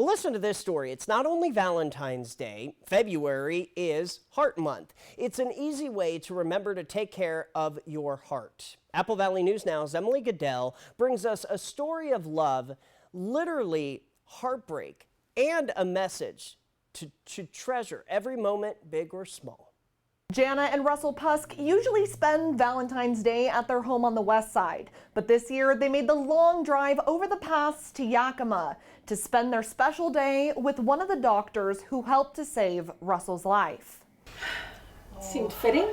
Well, listen to this story. It's not only Valentine's Day, February is Heart Month. It's an easy way to remember to take care of your heart. Apple Valley News Now's Emily Goodell brings us a story of love, literally heartbreak, and a message to treasure every moment, big or small. Jana and Russell Pusk usually spend Valentine's Day at their home on the west side, but this year they made the long drive over the pass to Yakima to spend their special day with one of the doctors who helped to save Russell's life. Seemed fitting.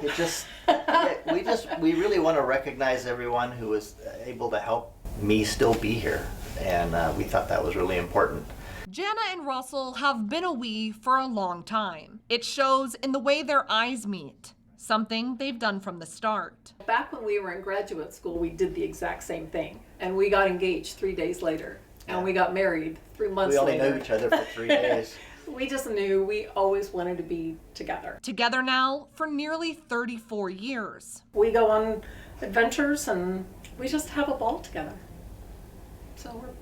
We really want to recognize everyone who was able to help me still be here, and we thought that was really important. Jana and Russell have been a we for a long time. It shows in the way their eyes meet, something they've done from the start. Back when we were in graduate school, we did the exact same thing, and we got engaged 3 days later, and we got married 3 months later. We only knew each other for 3 days. We just knew we always wanted to be together. Together now for nearly 34 years. We go on adventures and we just have a ball together. So we're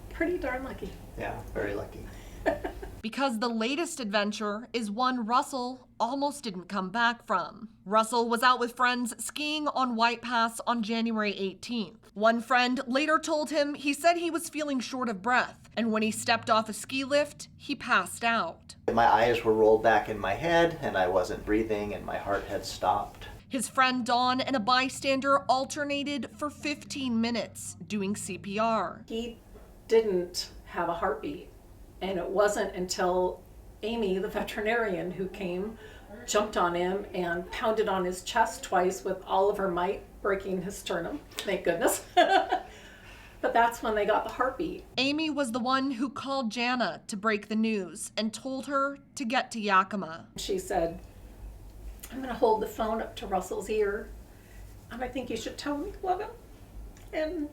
pretty darn lucky. Yeah, very lucky. Because the latest adventure is one Russell almost didn't come back from. Russell was out with friends skiing on White Pass on January 18th. One friend later told him he said he was feeling short of breath, and when he stepped off a ski lift, he passed out. My eyes were rolled back in my head, and I wasn't breathing, and my heart had stopped. His friend Dawn and a bystander alternated for 15 minutes doing CPR. He didn't have a heartbeat, and it wasn't until Amy, the veterinarian who came, jumped on him and pounded on his chest twice with all of her might, breaking his sternum, thank goodness. But that's when they got the heartbeat. Amy was the one who called Jana to break the news and told her to get to Yakima. She said, "I'm gonna hold the phone up to Russell's ear, and I think you should tell him you love him." And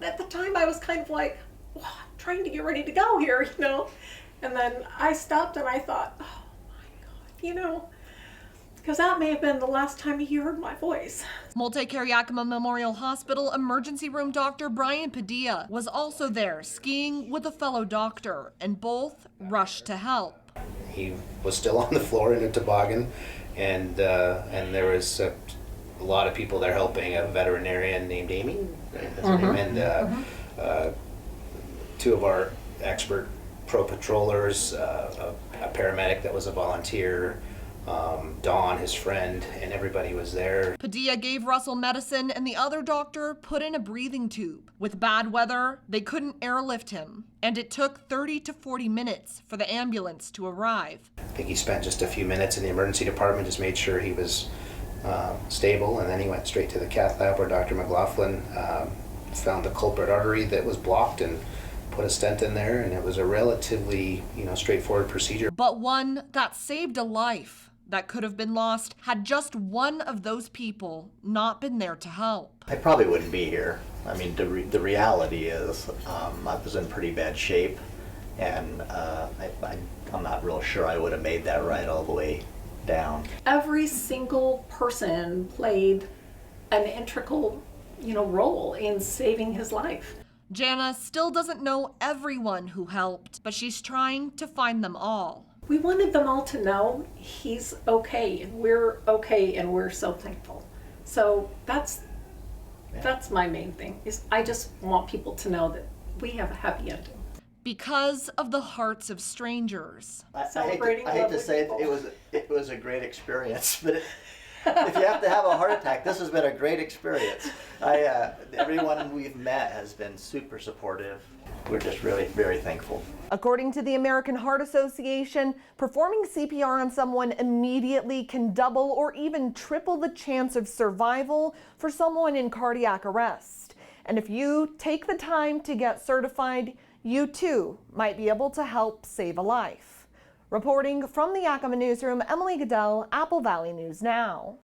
at the time I was kind of like, I'm trying to get ready to go here, you know? And then I stopped and I thought, oh my God, you know, because that may have been the last time he heard my voice. Multi-Care Yakima Memorial Hospital emergency room doctor Brian Padilla was also there skiing with a fellow doctor, and both rushed to help. He was still on the floor in a toboggan, and there was a lot of people there helping. A veterinarian named Amy, right? That's her name, and two of our expert pro patrollers, a paramedic that was a volunteer, Dawn, his friend, and everybody was there. Padilla gave Russell medicine and the other doctor put in a breathing tube. With bad weather, they couldn't airlift him, and it took 30 to 40 minutes for the ambulance to arrive. I think he spent just a few minutes in the emergency department, just made sure he was stable, and then he went straight to the cath lab where Dr. McLaughlin found the culprit artery that was blocked and put a stent in there, and it was a relatively, straightforward procedure. But one that saved a life that could have been lost had just one of those people not been there to help. I probably wouldn't be here. I mean, the reality is I was in pretty bad shape, and I'm not real sure I would have made that ride all the way down. Every single person played an integral, role in saving his life. Jana still doesn't know everyone who helped, but she's trying to find them all. We wanted them all to know he's okay, and we're so thankful. So that's my main thing, is I just want people to know that we have a happy ending. Because of the hearts of strangers. I hate to say it was a great experience, but if you have to have a heart attack, this has been a great experience. Everyone we've met has been super supportive. We're just really very thankful. According to the American Heart Association, performing CPR on someone immediately can double or even triple the chance of survival for someone in cardiac arrest. And if you take the time to get certified, you too might be able to help save a life. Reporting from the Yakima newsroom, Emily Goodell, Apple Valley News Now.